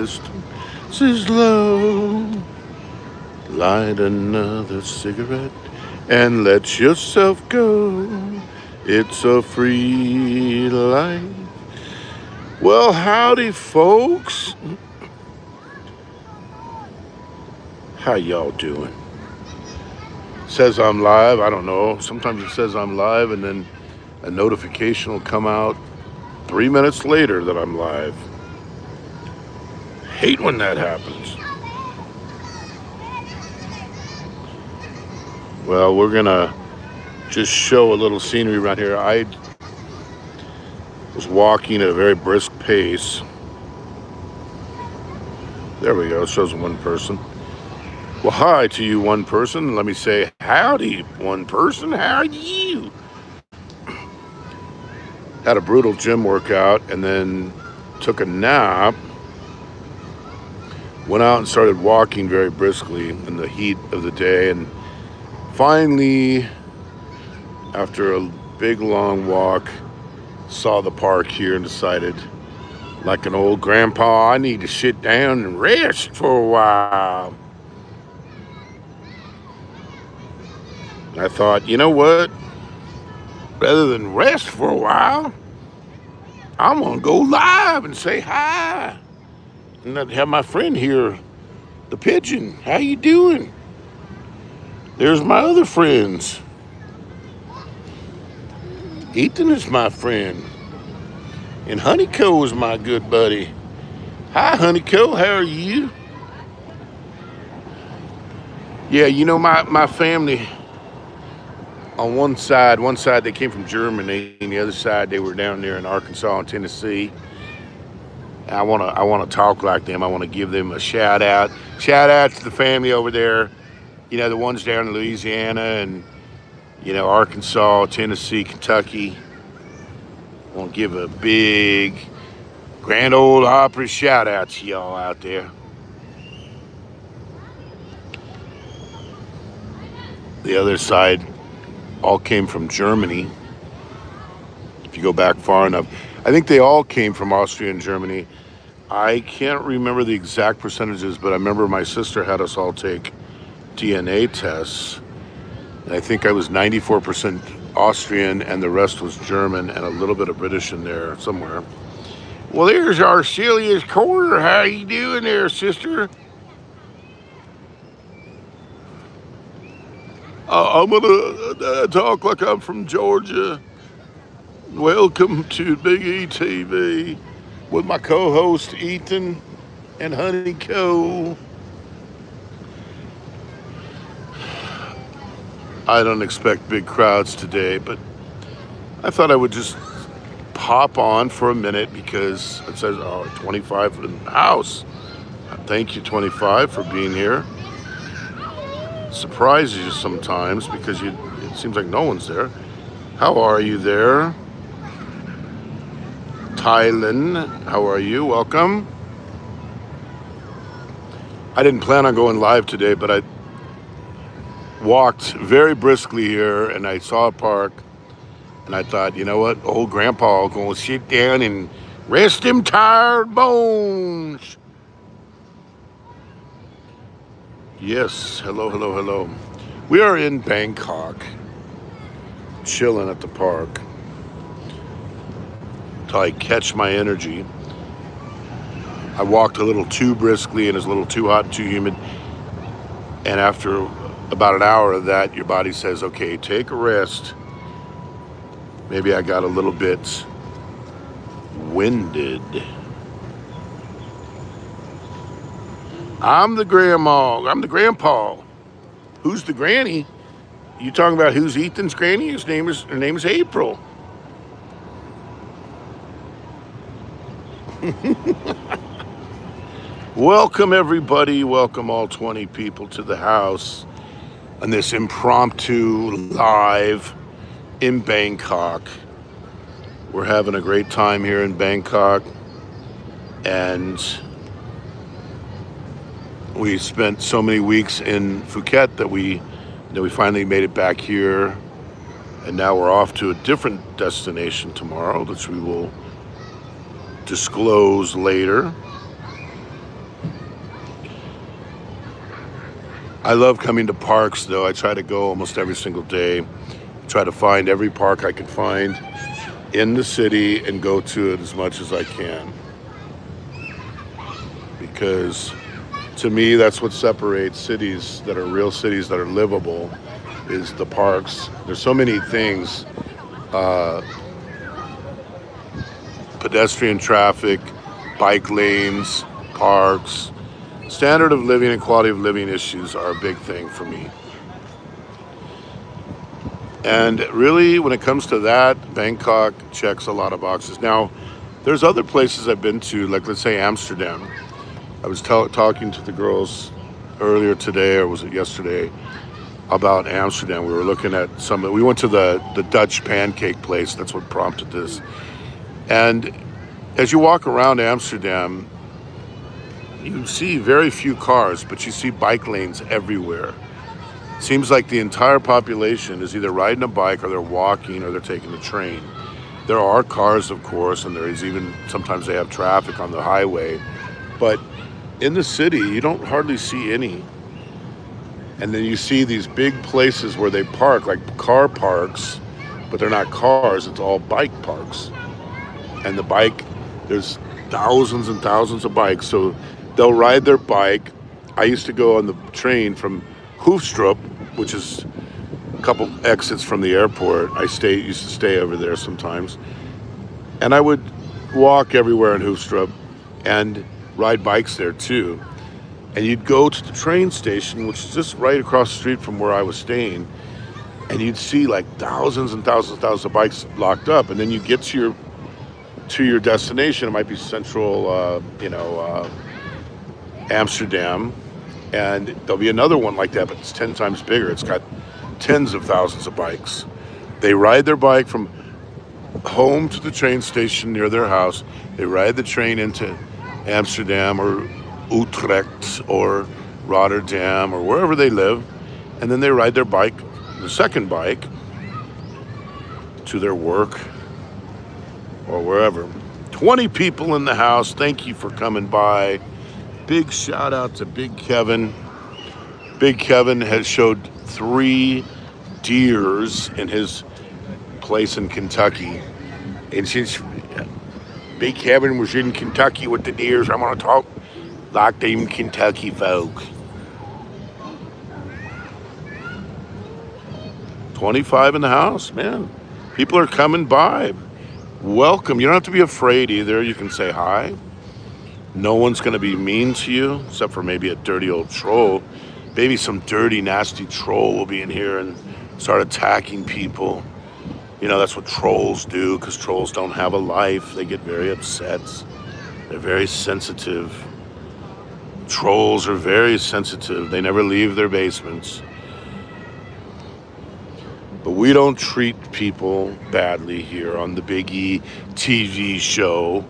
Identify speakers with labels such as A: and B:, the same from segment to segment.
A: system says low. Light another cigarette and let yourself go. It's a free life. Well, howdy, folks. How y'all doing? Says I'm live. I don't know. Sometimes it says I'm live, and then a notification will come out 3 minutes later that I'm live. Hate when that happens. Well, we're gonna just show a little scenery around here. I was walking at a very brisk pace. There we go. It shows one person. Well, hi to you, one person. Let me say howdy, one person. How are you? Had a brutal gym workout and then took a nap. Went out and started walking very briskly in the heat of the day. And finally, after a big long walk, saw the park here and decided, like an old grandpa, I need to sit down and rest for a while. I thought, you know what? Rather than rest for a while, I'm gonna go live and say hi. And I'd have my friend here, the pigeon. How you doing? There's my other friends. Ethan is my friend. And Honeyco is my good buddy. Hi, Honeyco. How are you? Yeah, you know, my family, on one side they came from Germany, and the other side they were down there in Arkansas and Tennessee. I wanna talk like them. I want to give them a shout out. Shout out to the family over there. You know, the ones down in Louisiana and, you know, Arkansas, Tennessee, Kentucky. I want to give a big Grand Ole Opry shout out to y'all out there. The other side all came from Germany. If you go back far enough, I think they all came from Austria and Germany. I can't remember the exact percentages, but I remember my sister had us all take DNA tests. And I think I was 94% Austrian and the rest was German and a little bit of British in there somewhere. Well, there's Arcelia's Corner. How you doing there, sister? I'm gonna talk like I'm from Georgia. Welcome to Big ETV with my co-host Ethan and Honeyco. I don't expect big crowds today, but I thought I would just pop on for a minute because it says 25 in the house. Thank you, 25, for being here. Surprises you sometimes because it seems like no one's there. How are you there? Thailand, how are you? Welcome. I didn't plan on going live today, but I walked very briskly here and I saw a park and I thought, you know what? Old grandpa gonna sit down and rest them tired bones. Yes, hello, hello, hello. We are in Bangkok, chilling at the park till I catch my energy. I walked a little too briskly and it's a little too hot and too humid. And after about an hour of that, your body says, okay, take a rest. Maybe I got a little bit winded. I'm the grandma. I'm the grandpa. Who's the granny? You talking about who's Ethan's granny? Her name is April. Welcome everybody. Welcome all 20 people to the house on this impromptu live in Bangkok. We're having a great time here in Bangkok, and we spent so many weeks in Phuket that we finally made it back here, and now we're off to a different destination tomorrow, which we will disclose later. I love coming to parks, though. I try to go almost every single day. Try to find every park I can find in the city and go to it as much as I can. Because to me, that's what separates cities that are real cities that are livable is the parks. There's so many things, uh, pedestrian traffic, bike lanes, parks. Standard of living and quality of living issues are a big thing for me. And really, when it comes to that, Bangkok checks a lot of boxes. Now, there's other places I've been to, like let's say Amsterdam. I was talking to the girls earlier today, or was it yesterday, about Amsterdam. We were looking at we went to the Dutch pancake place. That's what prompted this. And as you walk around Amsterdam, you see very few cars, but you see bike lanes everywhere. Seems like the entire population is either riding a bike or they're walking or they're taking the train. There are cars, of course, and there is even sometimes they have traffic on the highway. But in the city, you don't hardly see any. And then you see these big places where they park, like car parks, but they're not cars, it's all bike parks. And there's thousands and thousands of bikes. So they'll ride their bike. I used to go on the train from Hoofdstrup, which is a couple exits from the airport. Used to stay over there sometimes. And I would walk everywhere in Hoofdstrup and ride bikes there too. And you'd go to the train station, which is just right across the street from where I was staying, and you'd see like thousands and thousands and thousands of bikes locked up. And then you get to your destination. It might be central, Amsterdam, and there'll be another one like that, but it's 10 times bigger. It's got tens of thousands of bikes. They ride their bike from home to the train station near their house. They ride the train into Amsterdam or Utrecht or Rotterdam or wherever they live, and then they ride the second bike, to their work or wherever. 20 people in the house. Thank you for coming by. Big shout out to Big Kevin. Big Kevin has showed 3 deers in his place in Kentucky. And since Big Kevin was in Kentucky with the deers, I'm going to talk like them Kentucky folk. 25 in the house, man. People are coming by. Welcome. You don't have to be afraid either. You can say hi. No one's going to be mean to you, except for maybe a dirty old troll. Maybe some dirty, nasty troll will be in here and start attacking people. You know, that's what trolls do, because trolls don't have a life. They get very upset. They're very sensitive. Trolls are very sensitive. They never leave their basements. But we don't treat people badly here on the Big E TV show.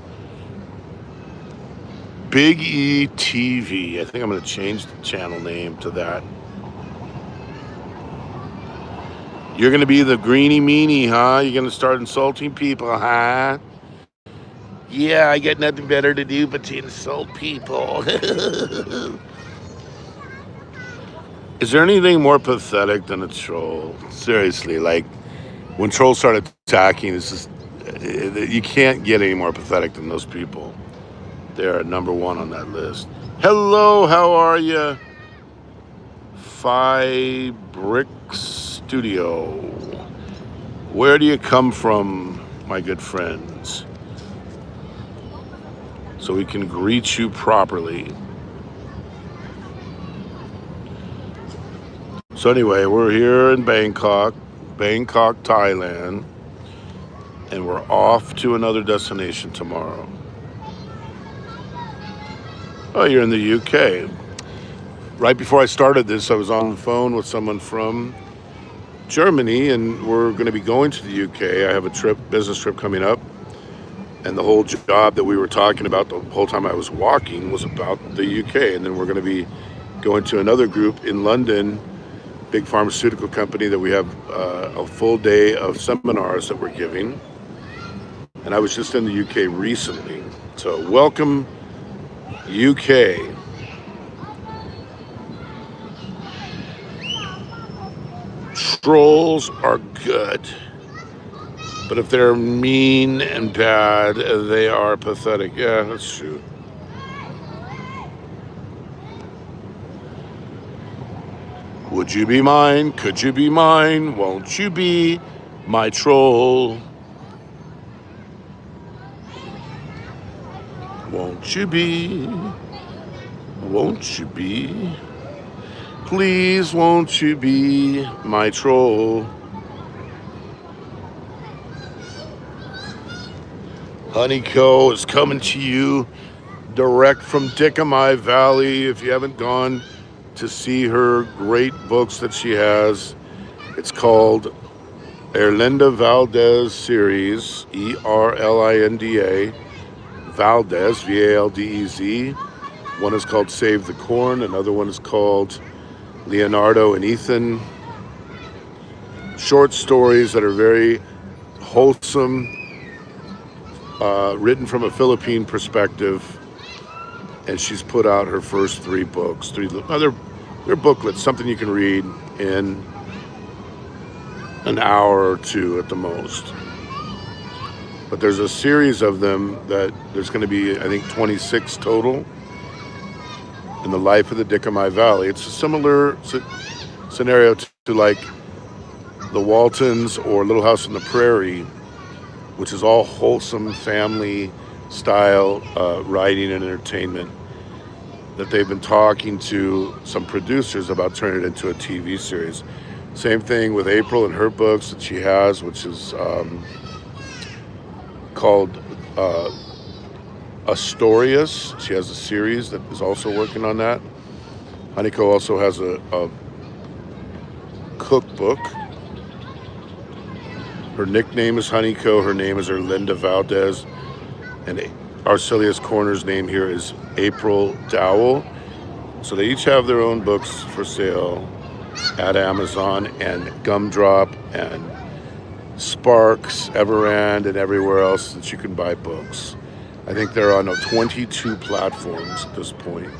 A: Big E TV. I think I'm going to change the channel name to that. You're going to be the greenie meanie, huh? You're going to start insulting people, huh? Yeah, I got nothing better to do but to insult people. Is there anything more pathetic than a troll? Seriously, like when trolls start attacking, you can't get any more pathetic than those people. They're number 1 on that list. Hello, how are you? Brick Studio. Where do you come from, my good friends? So we can greet you properly. So anyway, we're here in Bangkok, Thailand, and we're off to another destination tomorrow. Oh, you're in the UK. Right before I started this, I was on the phone with someone from Germany, and we're going to be going to the UK. I have a business trip coming up, and the whole job that we were talking about the whole time I was walking was about the UK. And then we're going to be going to another group in London, big pharmaceutical company, that we have a full day of seminars that we're giving. And I was just in the UK recently. So welcome, UK. Trolls are good, but if they're mean and bad, they are pathetic. Yeah, that's true. Would you be mine? Could you be mine? Won't you be my troll? Won't you be? Won't you be? Please, won't you be my troll? Honeyco is coming to you direct from Dickamai Valley. If you haven't gone to see her great books that she has, it's called Erlinda Valdez series, Erlinda Valdez, Valdez. One is called Save the Corn. Another one is called Leonardo and Ethan. Short stories that are very wholesome, written from a Philippine perspective. And she's put out her first 3 books. They're booklets, something you can read in an hour or 2 at the most. But there's a series of them that there's going to be, I think, 26 total in the life of the Dickamai Valley. It's a similar scenario to like the Waltons or Little House on the Prairie, which is all wholesome family style writing and entertainment, that they've been talking to some producers about turning it into a TV series. Same thing with April and her books that she has, which is called Astorius. She has a series that is also working on that. Honeyco also has a cookbook. Her nickname is Honeyco. Her name is Erlinda Valdez. And Arcelius Corner's name here is April Dowell. So they each have their own books for sale at Amazon and Gumdrop and Sparks, Everand, and everywhere else that you can buy books. I think they're on 22 platforms at this point.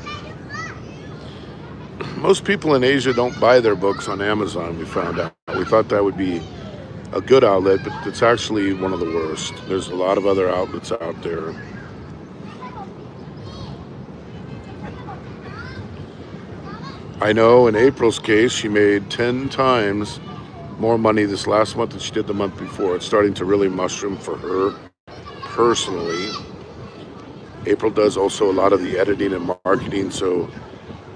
A: Most people in Asia don't buy their books on Amazon, we found out. We thought that would be a good outlet, but it's actually one of the worst. There's a lot of other outlets out there. I know in April's case, she made 10 times more money this last month than she did the month before. It's starting to really mushroom for her personally. April does also a lot of the editing and marketing, so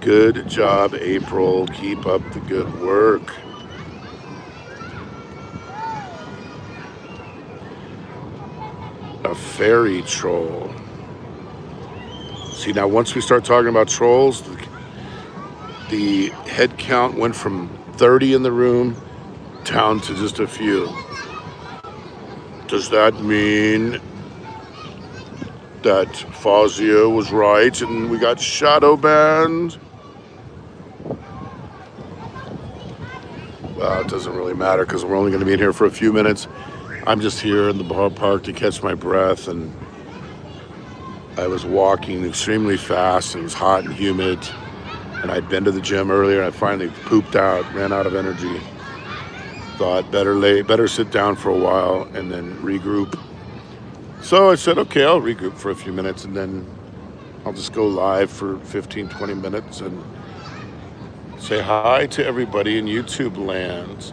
A: good job, April. Keep up the good work. A fairy troll. See, now once we start talking about trolls, the head count went from 30 in the room down to just a few. Does that mean that Fazio was right and we got shadow banned? Well, it doesn't really matter because we're only going to be in here for a few minutes. I'm just here in the ballpark to catch my breath, and I was walking extremely fast. It was hot and humid, and I'd been to the gym earlier, and I finally pooped out, ran out of energy. Thought better sit down for a while and then regroup. So I said, okay, I'll regroup for a few minutes, and then I'll just go live for 15, 20 minutes and say hi to everybody in YouTube land.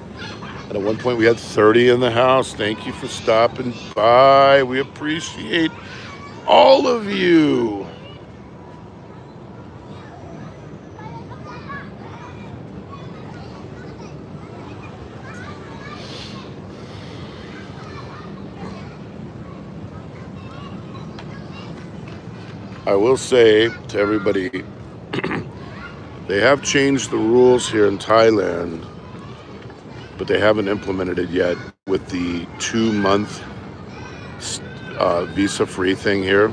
A: And at one point we had 30 in the house. Thank you for stopping by. We appreciate all of you. I will say to everybody, they have changed the rules here in Thailand, but they haven't implemented it yet with the 2-month visa-free thing here.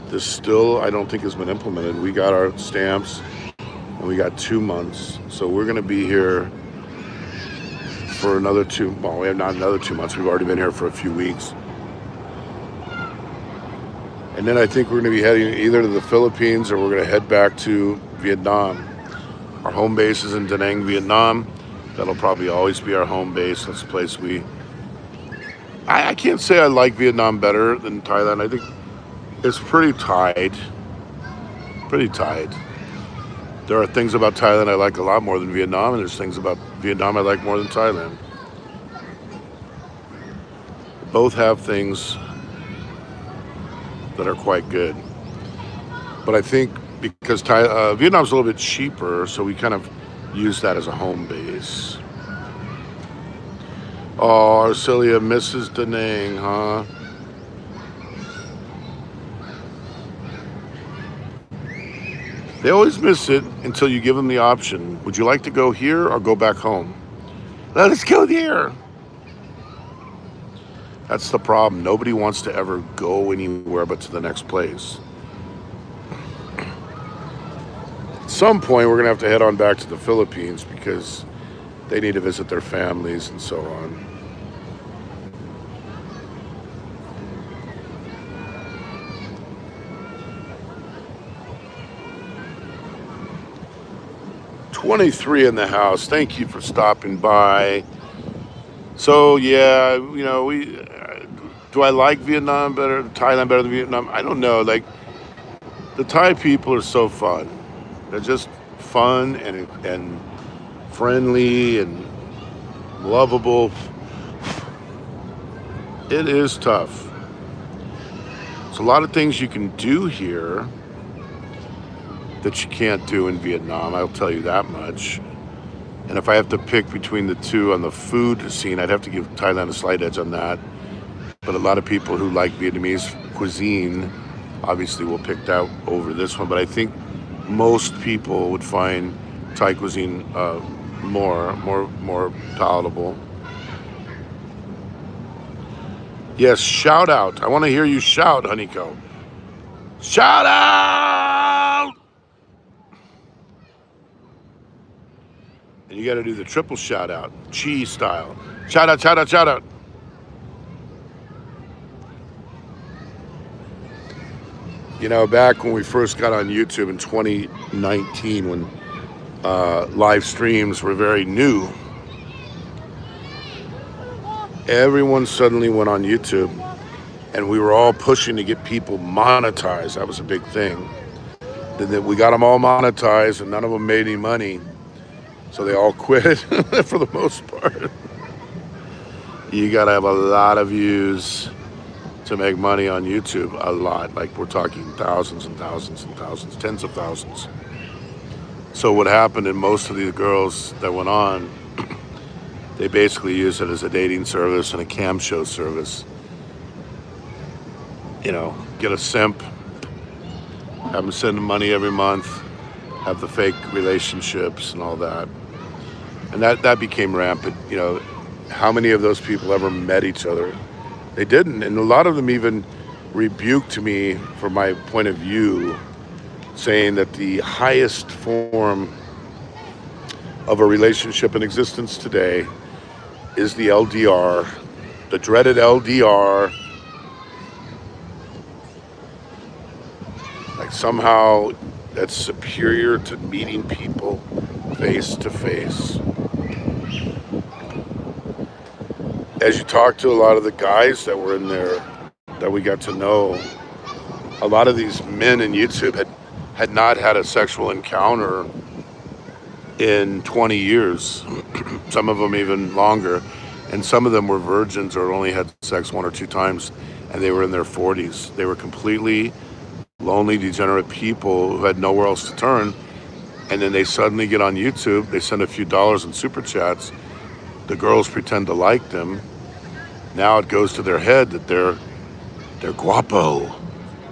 A: This still, I don't think, has been implemented. We got our stamps, and we got 2 months. So we're going to be here for another not another 2 months. We've already been here for a few weeks. And then I think we're going to be heading either to the Philippines or we're going to head back to Vietnam. Our home base is in Da Nang, Vietnam. That'll probably always be our home base. That's a place I can't say I like Vietnam better than Thailand. I think it's pretty tied. Pretty tied. There are things about Thailand I like a lot more than Vietnam, and there's things about Vietnam I like more than Thailand. Both have things that are quite good. But I think because Vietnam's a little bit cheaper, so we kind of use that as a home base. Oh, Arcelia misses Da Nang, huh? They always miss it until you give them the option. Would you like to go here or go back home? Let us go there. That's the problem. Nobody wants to ever go anywhere but to the next place. At some point, we're going to have to head on back to the Philippines because they need to visit their families and so on. "23 in the house. Thank you for stopping by." So yeah, do I like Vietnam better, Thailand better than Vietnam? I don't know. Like the Thai people are so fun. They're just fun and friendly and lovable. It is tough. There's a lot of things you can do here that you can't do in Vietnam. I'll tell you that much. And if I have to pick between the two on the food scene, I'd have to give Thailand a slight edge on that. But a lot of people who like Vietnamese cuisine obviously will pick that over this one. But I think most people would find Thai cuisine more palatable. Yes, shout out. I want to hear you shout, Honeyco. Shout out! And you got to do the triple shout out, cheese style. Shout out, shout out, shout out. Back when we first got on YouTube in 2019, when live streams were very new, everyone suddenly went on YouTube, and we were all pushing to get people monetized. That was a big thing. Then we got them all monetized, and none of them made any money. So they all quit for the most part. You got to have a lot of views to make money on YouTube. A lot. Like we're talking thousands and thousands and thousands, tens of thousands. So what happened in most of these girls that went on, they basically used it as a dating service and a cam show service. Get a simp, have them send them money every month, have the fake relationships and all that. And that became rampant. How many of those people ever met each other? They didn't. And a lot of them even rebuked me for my point of view, saying that the highest form of a relationship in existence today is the LDR, the dreaded LDR. Like somehow that's superior to meeting people face to face. As you talk to a lot of the guys that were in there that we got to know, a lot of these men in YouTube had not had a sexual encounter in 20 years, some of them even longer, and some of them were virgins or only had sex one or two times, and they were in their 40s. They were completely lonely, degenerate people who had nowhere else to turn, and then they suddenly get on YouTube, they send a few dollars in super chats, the girls pretend to like them. Now it goes to their head that they're guapo.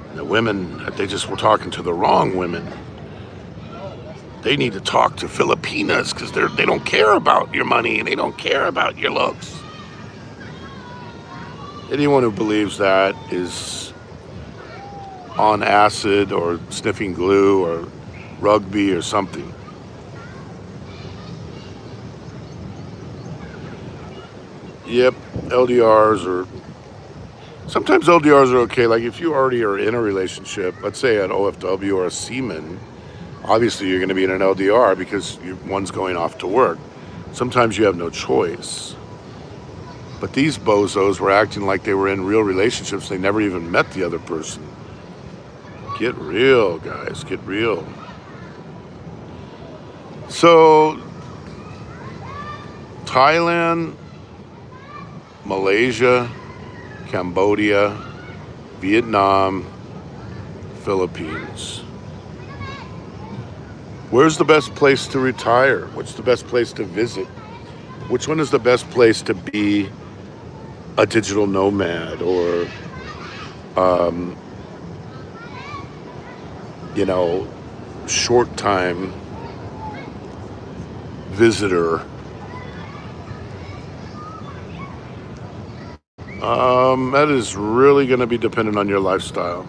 A: And the women, they just were talking to the wrong women. They need to talk to Filipinas because they don't care about your money and they don't care about your looks. Anyone who believes that is on acid or sniffing glue or rugby or something. Yep, sometimes LDRs are okay. Like if you already are in a relationship, let's say an OFW or a seaman, obviously you're going to be in an LDR because one's going off to work. Sometimes you have no choice. But these bozos were acting like they were in real relationships. They never even met the other person. Get real, guys. Get real. So, Thailand, Malaysia, Cambodia, Vietnam, Philippines. Where's the best place to retire? What's the best place to visit? Which one is the best place to be a digital nomad or, um, you know, short time visitor? That is really going to be dependent on your lifestyle.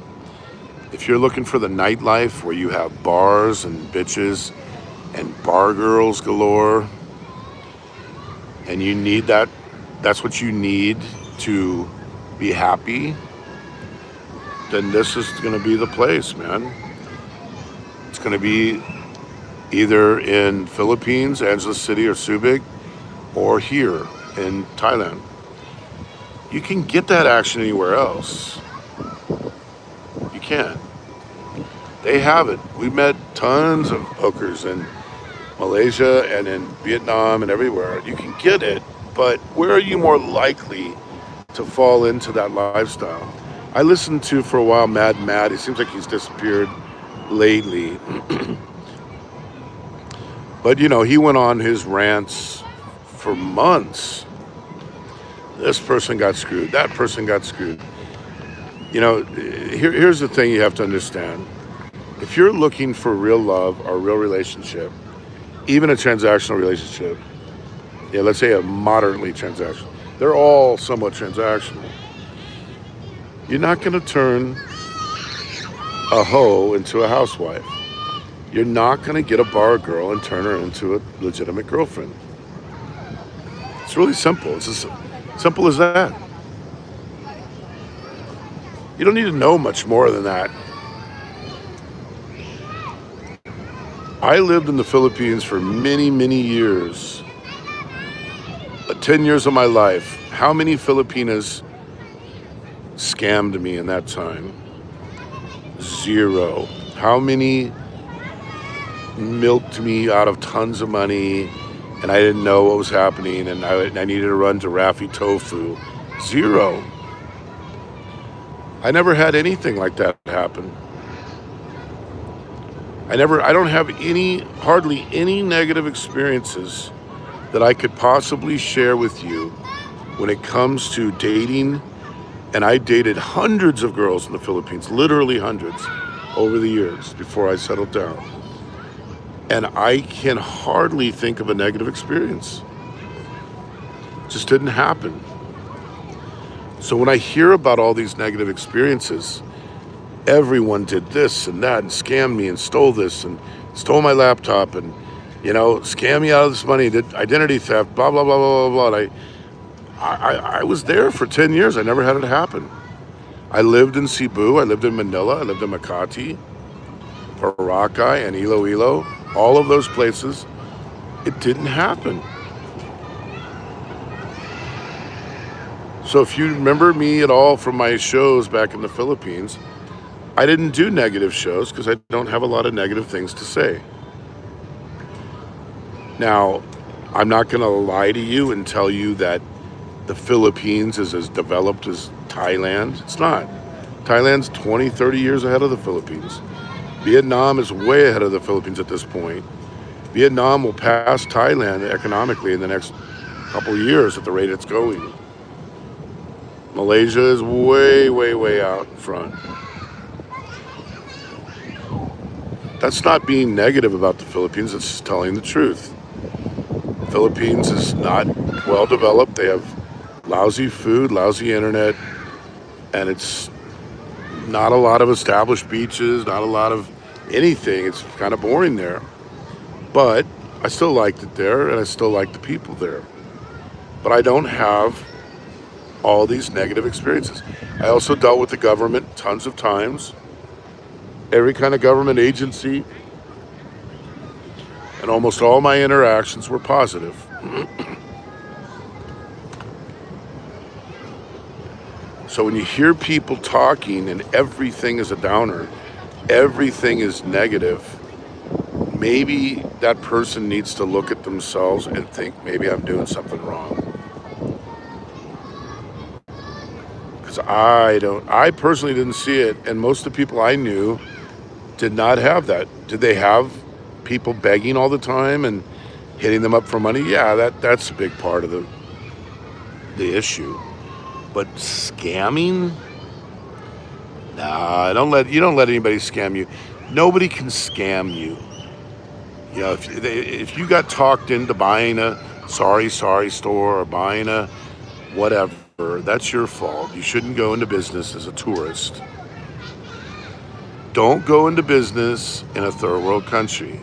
A: If you're looking for the nightlife where you have bars and bitches and bar girls galore, and you need that, that's what you need to be happy, then this is going to be the place, man. It's going to be either in Philippines, Angeles City or Subic, or here in Thailand. You can get that action anywhere else. You can't. They have it. We met tons of hookers in Malaysia and in Vietnam and everywhere. You can get it, but where are you more likely to fall into that lifestyle? I listened to for a while Mad Mad. It seems like he's disappeared lately. But you know, he went on his rants for months. This person got screwed. That person got screwed. You know, here's the thing you have to understand. If you're looking for real love or real relationship, even a transactional relationship, yeah, let's say a moderately transactional, they're all somewhat transactional. You're not going to turn a hoe into a housewife. You're not going to get a bar girl and turn her into a legitimate girlfriend. It's really simple. It's as simple as that. You don't need to know much more than that. I lived in the Philippines for many, many years. 10 years of my life. How many Filipinas scammed me in that time? Zero. How many milked me out of tons of money and I didn't know what was happening and I needed to run to Raffy Tofu? Zero. I never had anything like that happen. I don't have hardly any negative experiences that I could possibly share with you when it comes to dating. And I dated hundreds of girls in the Philippines, literally hundreds, over the years before I settled down. And I can hardly think of a negative experience. It just didn't happen. So when I hear about all these negative experiences, everyone did this and that and scammed me and stole this and stole my laptop and, you know, scammed me out of this money, did identity theft, blah, blah, blah, blah, blah, blah. And I was there for 10 years. I never had it happen. I lived in Cebu. I lived in Manila. I lived in Makati, Boracay, and Iloilo. All of those places. It didn't happen. So if you remember me at all from my shows back in the Philippines, I didn't do negative shows because I don't have a lot of negative things to say. Now, I'm not going to lie to you and tell you that the Philippines is as developed as Thailand. It's not. Thailand's 20, 30 years ahead of the Philippines. Vietnam is way ahead of the Philippines at this point. Vietnam will pass Thailand economically in the next couple of years at the rate it's going. Malaysia is way, way, way out in front. That's not being negative about the Philippines, it's just telling the truth. Philippines is not well developed. They have lousy food, lousy internet, and it's not a lot of established beaches, not a lot of anything. It's kind of boring there. But I still liked it there, and I still like the people there. But I don't have all these negative experiences. I also dealt with the government tons of times. Every kind of government agency, and almost all my interactions were positive. So when you hear people talking and everything is a downer, everything is negative, maybe that person needs to look at themselves and think maybe I'm doing something wrong. Because I personally didn't see it, and most of the people I knew did not have that. Did they have people begging all the time and hitting them up for money? Yeah, that's a big part of the issue. But scamming? Nah, you don't let anybody scam you. Nobody can scam you. You know, if you got talked into buying a sorry store or buying a whatever, that's your fault. You shouldn't go into business as a tourist. Don't go into business in a third world country.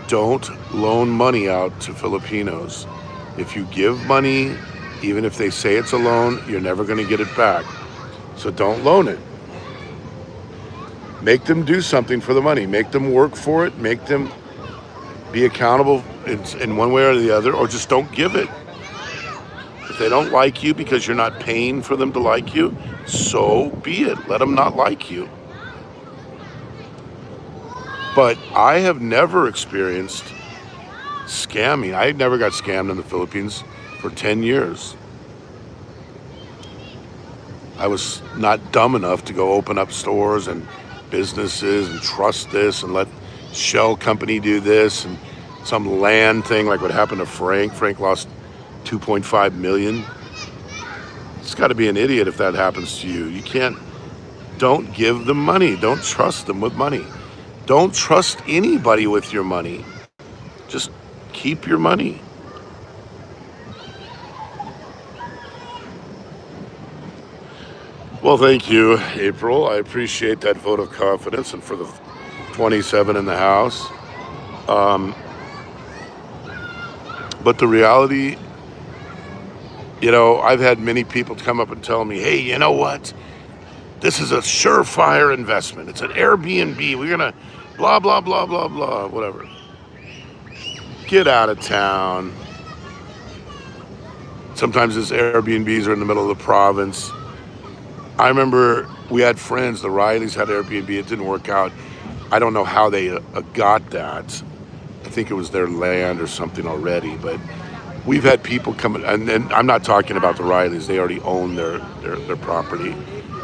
A: Don't loan money out to Filipinos. If you give money, even if they say it's a loan, you're never going to get it back. So don't loan it. Make them do something for the money. Make them work for it. Make them be accountable in one way or the other, or just don't give it. If they don't like you because you're not paying for them to like you, so be it. Let them not like you. But I have never experienced scamming. I never got scammed in the Philippines for 10 years. I was not dumb enough to go open up stores and businesses and trust this and let shell company do this and some land thing like what happened to Frank. Frank lost 2.5 million. It's got to be an idiot if that happens to you. Don't give them money. Don't trust them with money. Don't trust anybody with your money. Just keep your money. Well, thank you, April. I appreciate that vote of confidence, and for the 27 in the House. But the reality, I've had many people come up and tell me, hey, you know what? This is a surefire investment. It's an Airbnb. We're going to blah, blah, blah, blah, blah, whatever. Get out of town. Sometimes these Airbnbs are in the middle of the province. I remember we had friends, the Rileys had Airbnb. It didn't work out. I don't know how they got that. I think it was their land or something already, but we've had people come, and I'm not talking about the Rileys. They already own their property.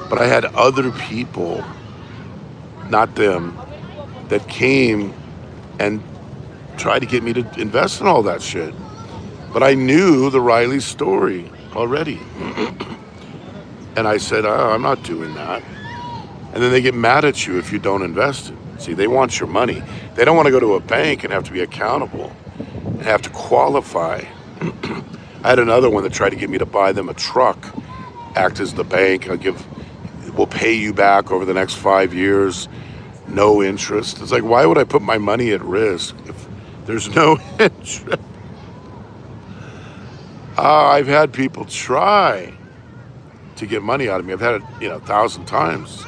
A: But I had other people, not them, that came and tried to get me to invest in all that shit. But I knew the Riley story already. And I said, I'm not doing that. And then they get mad at you if you don't invest it. See, they want your money. They don't want to go to a bank and have to be accountable and have to qualify. I had another one that tried to get me to buy them a truck, act as the bank. We'll pay you back over the next 5 years, no interest. It's like, why would I put my money at risk if there's no interest? I've had people try to get money out of me. I've had it, 1,000 times.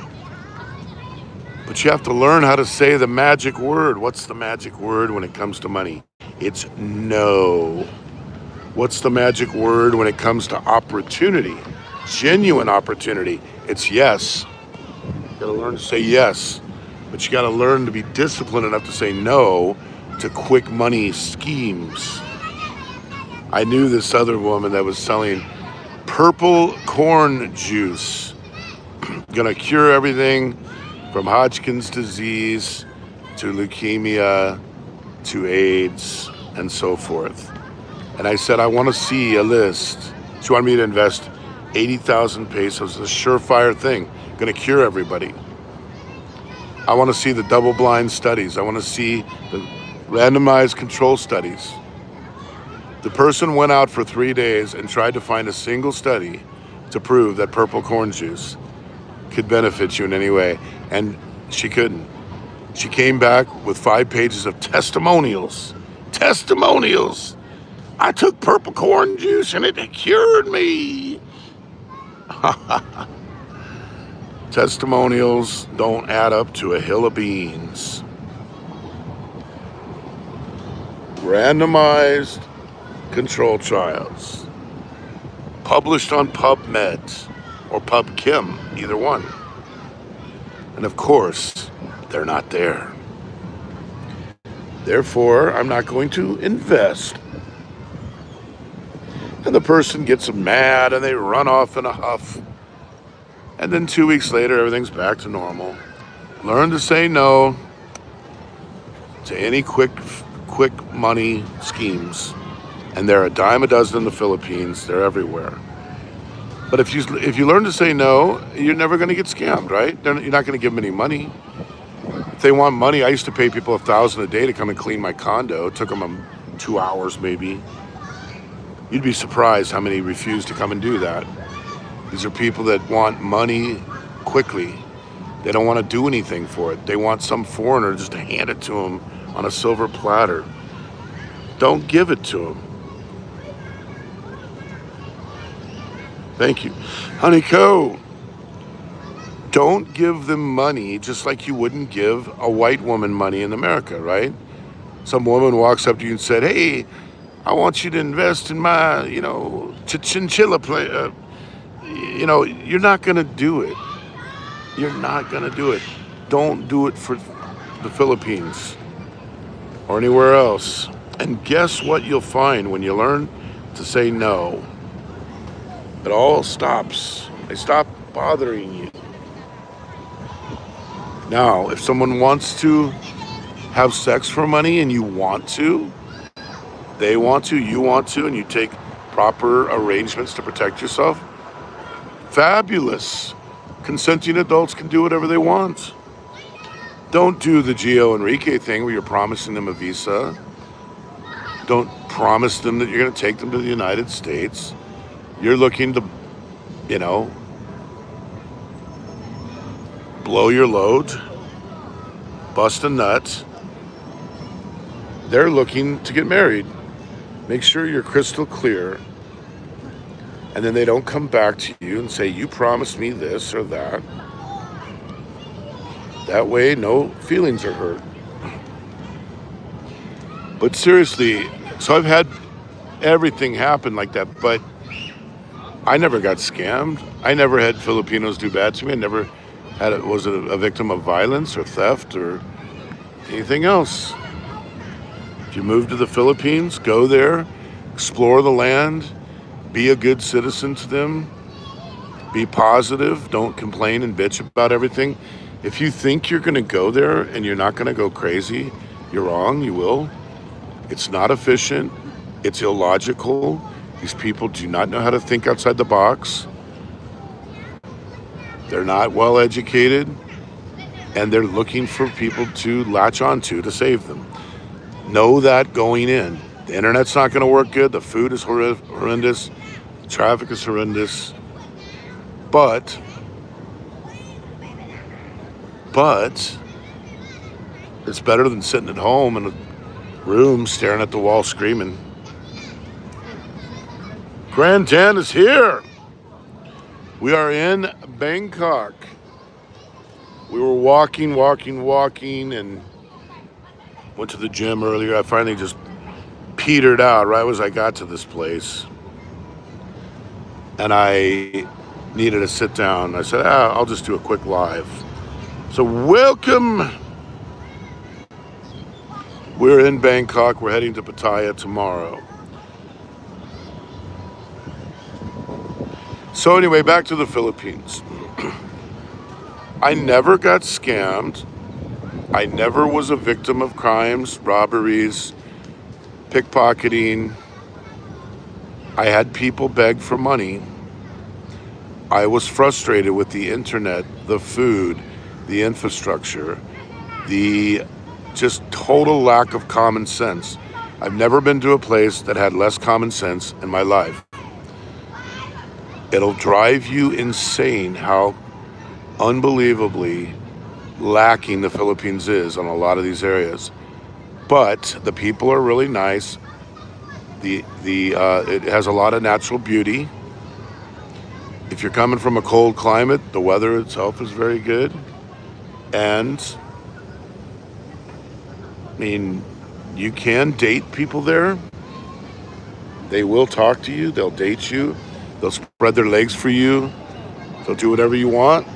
A: But you have to learn how to say the magic word. What's the magic word when it comes to money? It's no. What's the magic word when it comes to opportunity? Genuine opportunity. It's yes. You gotta learn to say yes. But you gotta learn to be disciplined enough to say no to quick money schemes. I knew this other woman that was selling purple corn juice. Gonna cure everything from Hodgkin's disease to leukemia to AIDS and so forth. And I said, I want to see a list. She wanted me to invest 80,000 pesos, a surefire thing, gonna cure everybody. I want to see the double-blind studies. I want to see the randomized control studies. The person went out for 3 days and tried to find a single study to prove that purple corn juice could benefit you in any way, and she couldn't. She came back with 5 pages of testimonials. Testimonials! I took purple corn juice and it cured me. Testimonials don't add up to a hill of beans. Randomized control trials, published on PubMed or PubChem, either one. And of course, they're not there. Therefore, I'm not going to invest. And the person gets mad and they run off in a huff. And then 2 weeks later, everything's back to normal. Learn to say no to any quick money schemes. And they're a dime a dozen in the Philippines. They're everywhere. But if you learn to say no, you're never going to get scammed, right? You're not going to give them any money. If they want money, I used to pay people $1,000 a day to come and clean my condo. It took them 2 hours maybe. You'd be surprised how many refuse to come and do that. These are people that want money quickly. They don't want to do anything for it. They want some foreigner just to hand it to them on a silver platter. Don't give it to them. Thank you. Honeyco, don't give them money just like you wouldn't give a white woman money in America, right? Some woman walks up to you and said, hey, I want you to invest in my, chinchilla play. You're not going to do it. You're not going to do it. Don't do it for the Philippines or anywhere else. And guess what you'll find when you learn to say no? It all stops. They stop bothering you. Now, if someone wants to have sex for money and you want to, they want to, you want to, and you take proper arrangements to protect yourself, fabulous. Consenting adults can do whatever they want. Don't do the Gio Enrique thing where you're promising them a visa. Don't promise them that you're going to take them to the United States. You're looking to, blow your load, bust a nut. They're looking to get married. Make sure you're crystal clear. And then they don't come back to you and say, you promised me this or that. That way, no feelings are hurt. But seriously, so I've had everything happen like that, but I never got scammed. I never had Filipinos do bad to me. I never was a victim of violence or theft or anything else. If you move to the Philippines, go there, explore the land, be a good citizen to them, be positive, don't complain and bitch about everything. If you think you're going to go there and you're not going to go crazy, you're wrong, you will. It's not efficient, it's illogical. These people do not know how to think outside the box. They're not well educated, and they're looking for people to latch onto to save them. Know that going in. The internet's not going to work good. The food is horrendous. The traffic is horrendous. But it's better than sitting at home in a room staring at the wall screaming. Grand Tan is here. We are in Bangkok. We were walking, and went to the gym earlier. I finally just petered out right as I got to this place. And I needed to sit down. I said, I'll just do a quick live. So welcome. We're in Bangkok. We're heading to Pattaya tomorrow. So anyway, back to the Philippines. I never got scammed. I never was a victim of crimes, robberies, pickpocketing. I had people beg for money. I was frustrated with the internet, the food, the infrastructure, the just total lack of common sense. I've never been to a place that had less common sense in my life. It'll drive you insane how unbelievably lacking the Philippines is on a lot of these areas. But the people are really nice. It has a lot of natural beauty. If you're coming from a cold climate, the weather itself is very good. And I mean, you can date people there. They will talk to you. They'll date you. They'll spread their legs for you. They'll do whatever you want.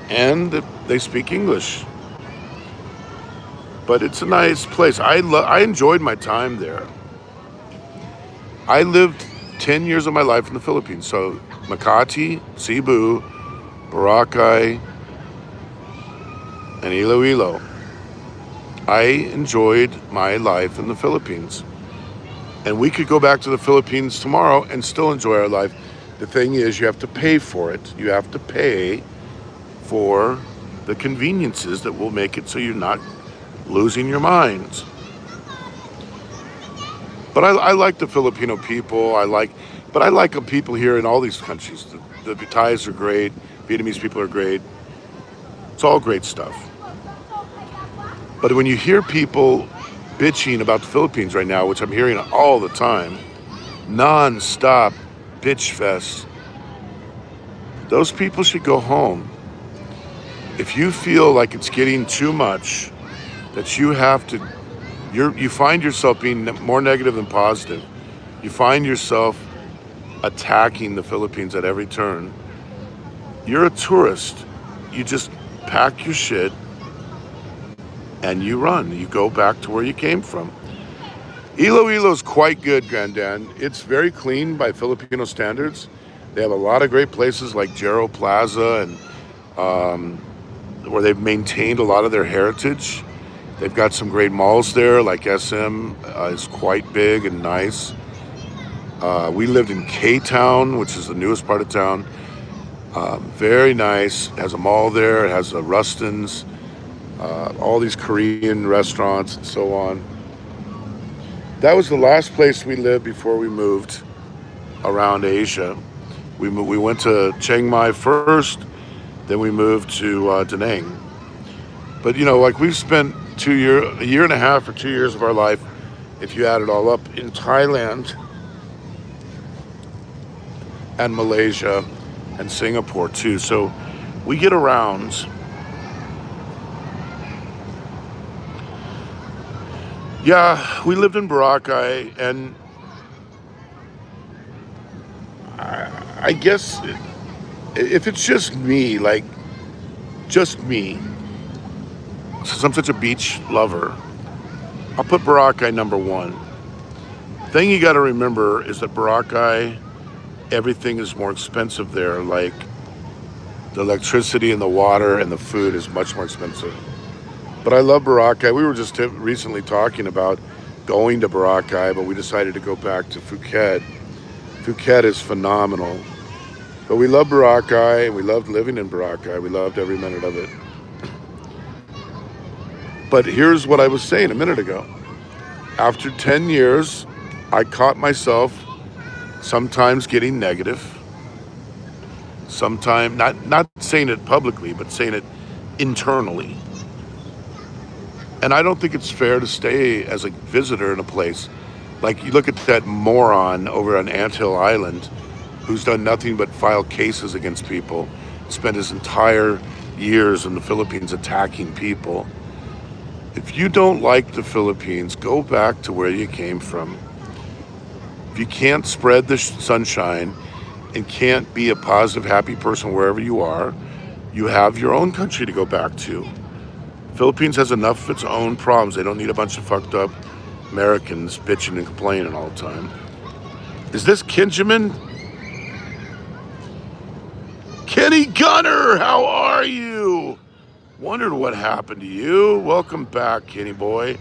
A: And they speak English. But it's a nice place. I enjoyed my time there. I lived 10 years of my life in the Philippines. So Makati, Cebu, Boracay, and Iloilo. I enjoyed my life in the Philippines. And we could go back to the Philippines tomorrow and still enjoy our life. The thing is, you have to pay for it. You have to pay for the conveniences that will make it so you're not losing your minds. But I like the Filipino people. But I like the people here in all these countries. The Thais are great. Vietnamese people are great. It's all great stuff. But when you hear people bitching about the Philippines right now, which I'm hearing all the time, non-stop bitch fest, those people should go home. If you feel like it's getting too much, that you have to, you find yourself being more negative than positive. You find yourself attacking the Philippines at every turn. You're a tourist. You just pack your shit and you run. You go back to where you came from. Iloilo's quite good, Grandan. It's very clean by Filipino standards. They have a lot of great places like Jero Plaza and where they've maintained a lot of their heritage. They've got some great malls there, like SM is quite big and nice. We lived in K-Town, which is the newest part of town. Very nice. It has a mall there. It has a Rustin's, all these Korean restaurants and so on. That was the last place we lived before we moved around Asia. We went to Chiang Mai first, then we moved to Da Nang. But like we've spent a year and a half or 2 years of our life, if you add it all up, in Thailand and Malaysia and Singapore too. So we get around. Yeah, we lived in Boracay, and I guess if it's just me, like just me, since I'm such a beach lover, I'll put Boracay number one. Thing you got to remember is that Boracay, everything is more expensive there. Like the electricity and the water and the food is much more expensive. But I love Boracay. We were just recently talking about going to Boracay, but we decided to go back to Phuket. Phuket is phenomenal. But we love Boracay, and we loved living in Boracay. We loved every minute of it. But here's what I was saying a minute ago. After 10 years, I caught myself sometimes getting negative. Sometimes, not saying it publicly, but saying it internally. And I don't think it's fair to stay as a visitor in a place. Like you look at that moron over on Anthill Island who's done nothing but file cases against people, spent his entire years in the Philippines attacking people. If you don't like the Philippines, go back to where you came from. If you can't spread the sunshine and can't be a positive, happy person wherever you are, you have your own country to go back to. Philippines has enough of its own problems. They don't need a bunch of fucked up Americans bitching and complaining all the time. Is this Kinjamin? Kenny Gunner, how are you? Wondered what happened to you. Welcome back, Kenny boy.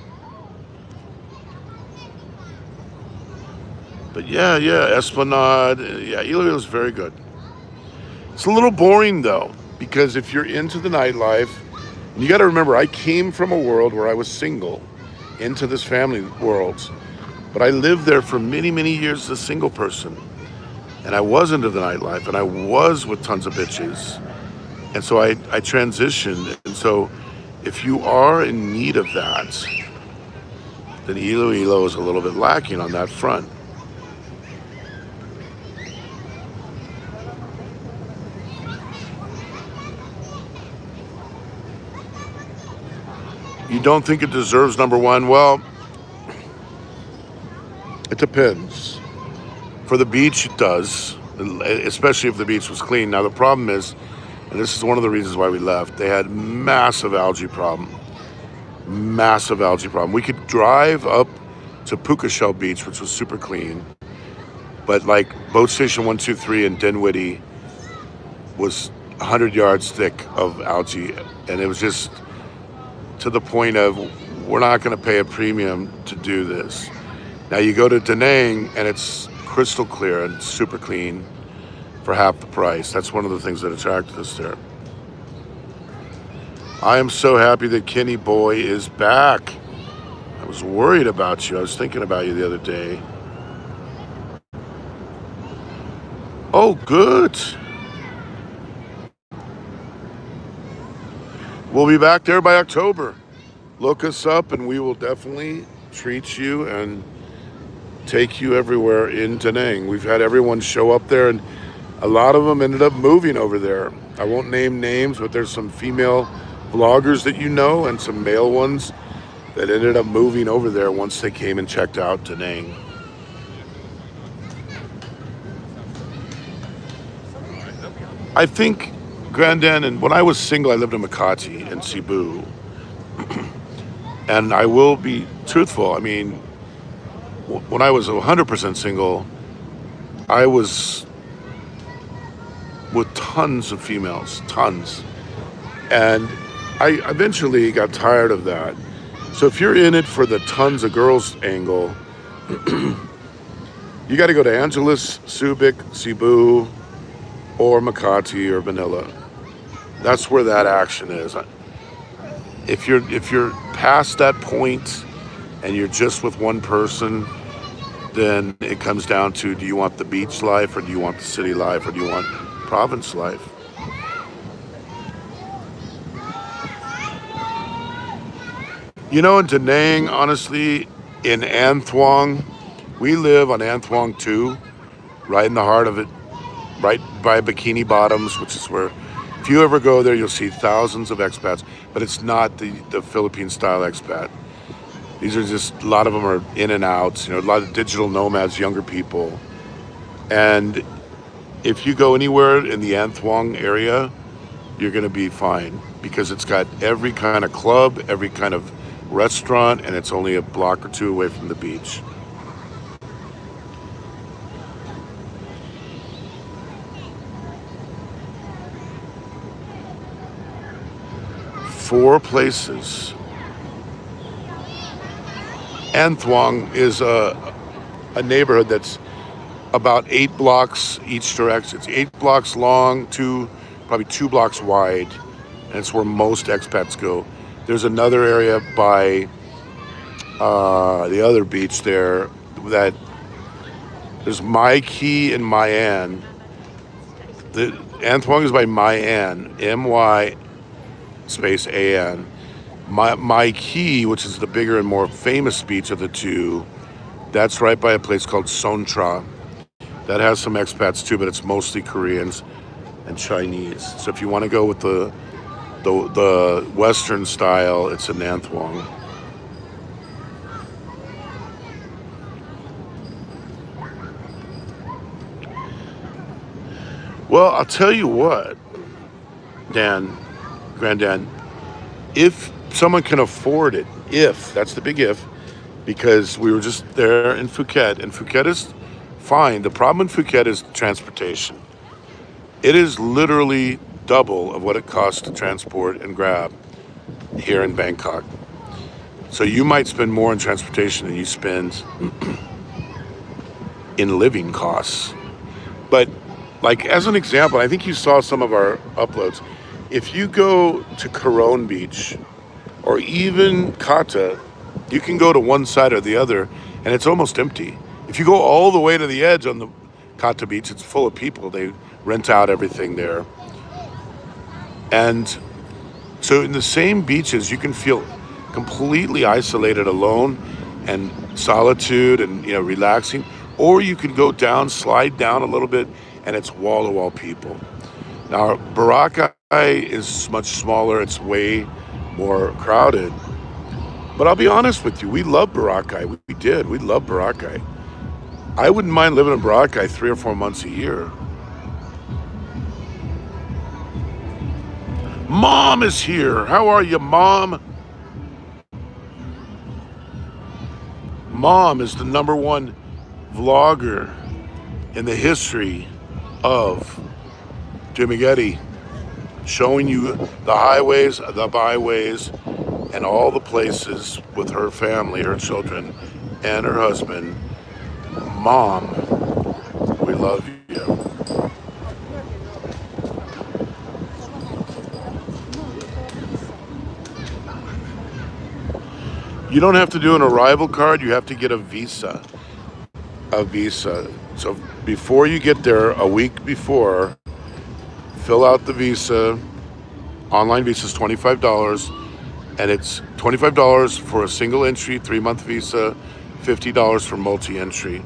A: But yeah, Esplanade. Yeah, Iloilo is very good. It's a little boring though, because if you're into the nightlife, you got to remember, I came from a world where I was single into this family world. But I lived there for many, many years as a single person. And I was into the nightlife, and I was with tons of bitches. And so I transitioned. And so if you are in need of that, then Iloilo is a little bit lacking on that front. You don't think it deserves number one? Well, it depends. For the beach, it does, especially if the beach was clean. Now, the problem is, and this is one of the reasons why we left, they had massive algae problem. Massive algae problem. We could drive up to Puka Shell Beach, which was super clean, but like boat station 123 in Dinwiddie was 100 yards thick of algae, and it was just to the point of we're not going to pay a premium to do this. Now you go to Da Nang and it's crystal clear and super clean for half the price. That's one of the things that attracted us there. I am so happy that Kenny Boy is back. I was worried about you. I was thinking about you the other day. Oh, good. We'll be back there by October. Look us up and we will definitely treat you and take you everywhere in Da Nang. We've had everyone show up there, and a lot of them ended up moving over there. I won't name names, but there's some female vloggers that you know and some male ones that ended up moving over there once they came and checked out Da Nang. I think Grandan, and when I was single, I lived in Makati and Cebu. And I will be truthful. I mean, when I was 100% single, I was with tons of females, tons. And I eventually got tired of that. So if you're in it for the tons of girls angle, you got to go to Angeles, Subic, Cebu, or Makati or Manila. That's where that action is. If you're past that point and you're just with one person, then it comes down to, do you want the beach life or do you want the city life or do you want province life? You know, in Da Nang, honestly, in An Thuong, we live on An Thuong 2, right in the heart of it, right by Bikini Bottoms, which is where, if you ever go there, you'll see thousands of expats, but it's not the Philippine style expat. These are just, a lot of them are in and outs, a lot of digital nomads, younger people. And if you go anywhere in the An Thuong area, you're gonna be fine because it's got every kind of club, every kind of restaurant, and it's only a block or two away from the beach. Four places. An Thuong is a neighborhood that's about 8 blocks each direction. It's 8 blocks long, probably 2 blocks wide, and it's where most expats go. There's another area by the other beach there that there's Mai Key and Mai An. The An Thuong is by Mai An, M-Y space A-N. Mai Key, which is the bigger and more famous beach of the two, that's right by a place called Sontra. That has some expats too, but it's mostly Koreans and Chinese. So if you want to go with the Western style, it's in An Thuong. Well, I'll tell you what, Grandan, if someone can afford it, that's the big if, because we were just there in Phuket, and Phuket is fine. The problem in Phuket is transportation. It is literally double of what it costs to transport and grab here in Bangkok. So you might spend more in transportation than you spend in living costs. But like as an example, I think you saw some of our uploads. If you go to Coron Beach or even Kata, you can go to one side or the other and it's almost empty. If you go all the way to the edge on the Kata Beach, it's full of people. They rent out everything there. And so in the same beaches, you can feel completely isolated, alone, and solitude and relaxing. Or you can go down, slide down a little bit, and it's wall-to-wall people. Now, Boracay is much smaller. It's way more crowded. But I'll be honest with you, we love Boracay. We did. We love Boracay. I wouldn't mind living in Boracay 3 or 4 months a year. Mom is here. How are you, Mom? Mom is the #1 vlogger in the history of Jimmy Getty, showing you the highways, the byways, and all the places with her family, her children, and her husband. Mom, we love you. You don't have to do an arrival card, you have to get a visa. A visa. So before you get there, a week before, fill out the visa. Online visa is $25, and it's $25 for a single entry 3-month visa, $50 for multi-entry.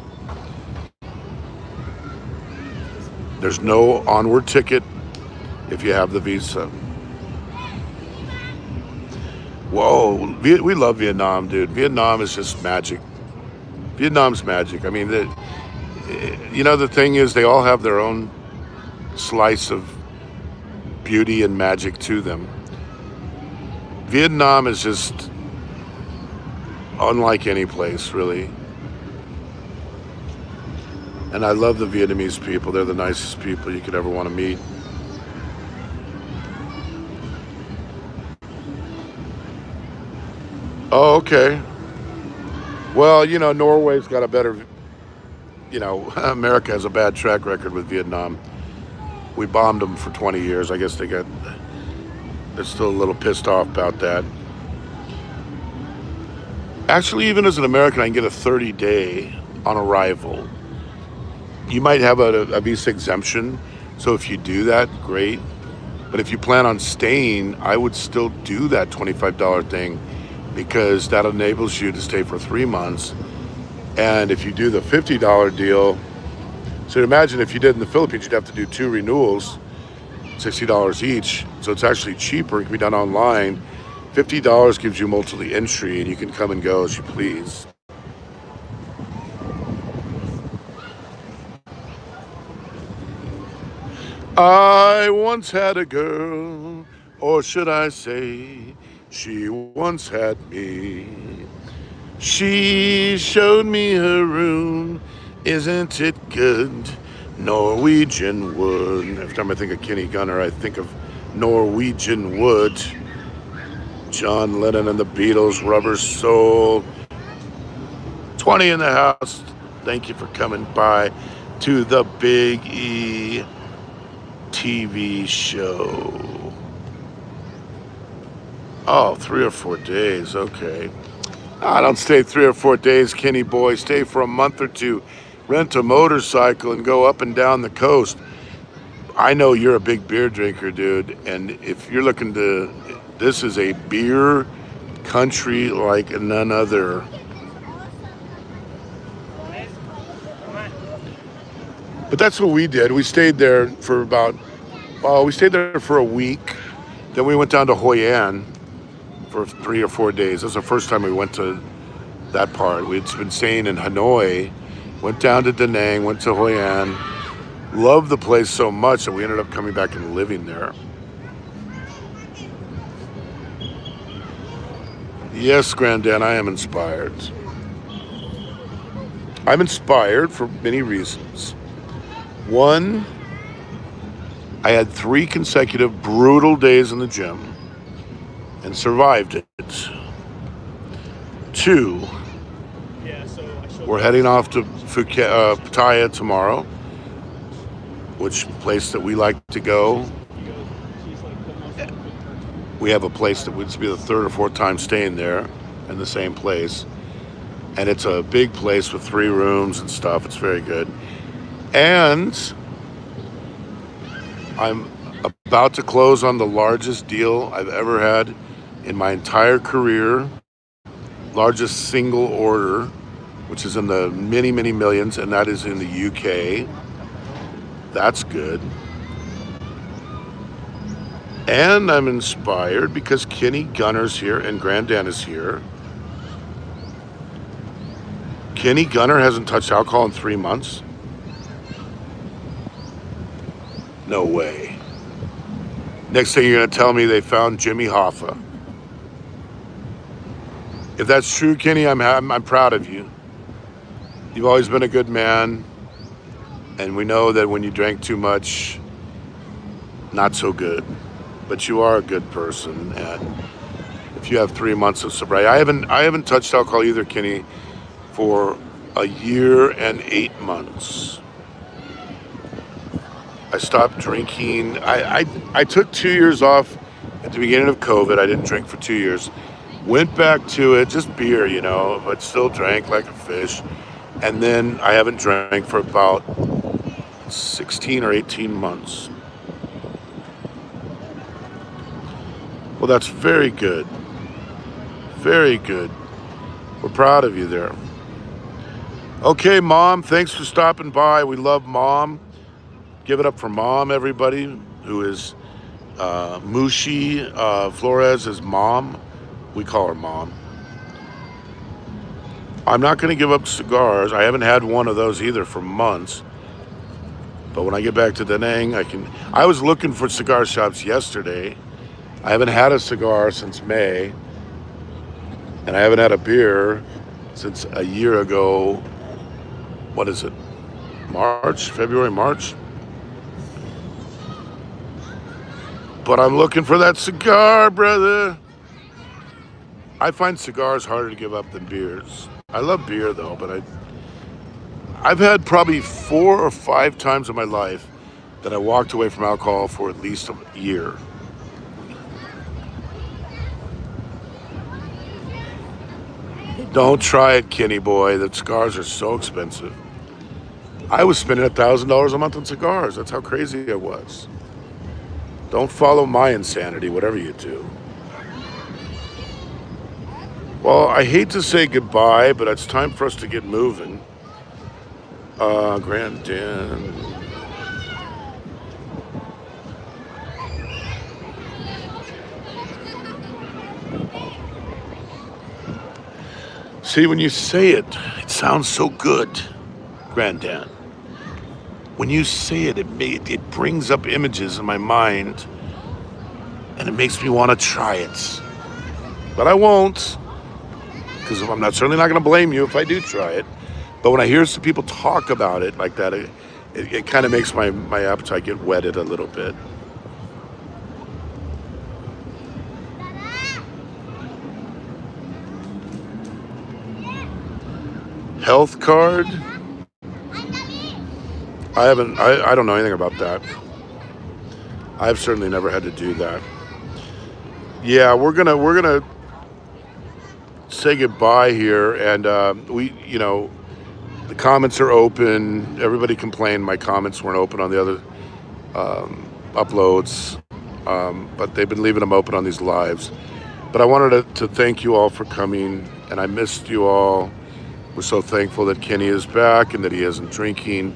A: There's no onward ticket if you have the visa. Whoa, we love Vietnam, dude. Vietnam is just magic. Vietnam's magic. I mean, the thing is, they all have their own slice of beauty and magic to them. Vietnam is just unlike any place, really. And I love the Vietnamese people. They're the nicest people you could ever want to meet. Oh, okay. Well, Norway's got a better, America has a bad track record with Vietnam. We bombed them for 20 years. I guess they're still a little pissed off about that. Actually, even as an American, I can get a 30-day on arrival. You might have a visa exemption, so if you do that, great. But if you plan on staying, I would still do that $25 thing, because that enables you to stay for 3 months. And if you do the $50 deal, so imagine if you did in the Philippines, you'd have to do 2 renewals, $60 each. So it's actually cheaper. It can be done online. $50 gives you multi-entry, and you can come and go as you please. I once had a girl, or should I say, she once had me. She showed me her room, isn't it good? Norwegian wood. Every time I think of Kenny Gunner, I think of Norwegian wood. John Lennon and the Beatles, Rubber Soul. 20 in the house. Thank you for coming by to the Big E TV show. Oh, 3 or 4 days. Okay. I don't stay 3 or 4 days, Kenny boy. Stay for a month or two. Rent a motorcycle and go up and down the coast. I know you're a big beer drinker, dude. And if you're looking this is a beer country like none other. But that's what we did. We stayed there for a week. Then we went down to Hoi An for 3 or 4 days. That was the first time we went to that part. We'd been staying in Hanoi, went down to Da Nang, went to Hoi An. Loved the place so much that we ended up coming back and living there. Yes, Granddad, I am inspired. I'm inspired for many reasons. One, I had 3 consecutive brutal days in the gym and survived it. 2, we're heading off to Pattaya tomorrow, which place that we like to go. We have a place that would be the 3rd or 4th time staying there in the same place. And it's a big place with 3 rooms and stuff. It's very good. And I'm about to close on the largest deal I've ever had in my entire career. Largest single order, which is in the many, many millions, and that is in the UK. That's good. And I'm inspired because Kenny Gunner's here and Granddad is here. Kenny Gunner hasn't touched alcohol in 3 months? No way. Next thing you're going to tell me they found Jimmy Hoffa. If that's true, Kenny, I'm proud of you. You've always been a good man, and we know that when you drank too much, not so good. But you are a good person, and if you have 3 months of sobriety, I haven't touched alcohol either, Kenny, for a year and 8 months. I stopped drinking. I took 2 years off at the beginning of COVID. I didn't drink for 2 years. Went back to it, just beer, but still drank like a fish. And then I haven't drank for about 16 or 18 months. Well, that's very good. Very good. We're proud of you there. Okay, Mom, thanks for stopping by. We love Mom. Give it up for Mom, everybody, who is Mushi Flores' mom. We call her Mom. I'm not going to give up cigars. I haven't had one of those either for months. But when I get back to Da Nang, I was looking for cigar shops yesterday. I haven't had a cigar since May. And I haven't had a beer since a year ago. What is it? February, March? But I'm looking for that cigar, brother. I find cigars harder to give up than beers. I love beer though, but I've had probably 4 or 5 times in my life that I walked away from alcohol for at least a year. Don't try it, Kenny boy. The cigars are so expensive. I was spending $1,000 a month on cigars. That's how crazy I was. Don't follow my insanity, whatever you do. Well, I hate to say goodbye, but it's time for us to get moving. Granddad. See, when you say it, it sounds so good, Granddad. When you say it, it brings up images in my mind, and it makes me want to try it. But I won't, because I'm certainly not going to blame you if I do try it. But when I hear some people talk about it like that, it kind of makes my appetite get whetted a little bit. Health card? I don't know anything about that. I've certainly never had to do that. Yeah, we're gonna say goodbye here, and the comments are open. Everybody complained my comments weren't open on the other uploads, but they've been leaving them open on these lives. But I wanted to thank you all for coming, and I missed you all. We're so thankful that Kenny is back and that he isn't drinking.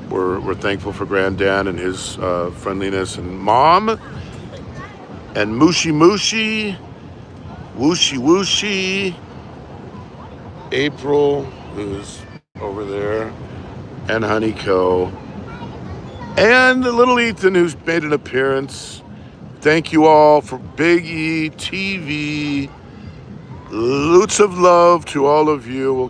A: We're thankful for Granddad and his friendliness, and Mom, and Mushi Mushi, Wooshy Wooshy, April, who's over there, and Honeyco, and the little Ethan, who's made an appearance. Thank you all for Big E TV. Lots of love to all of you. We'll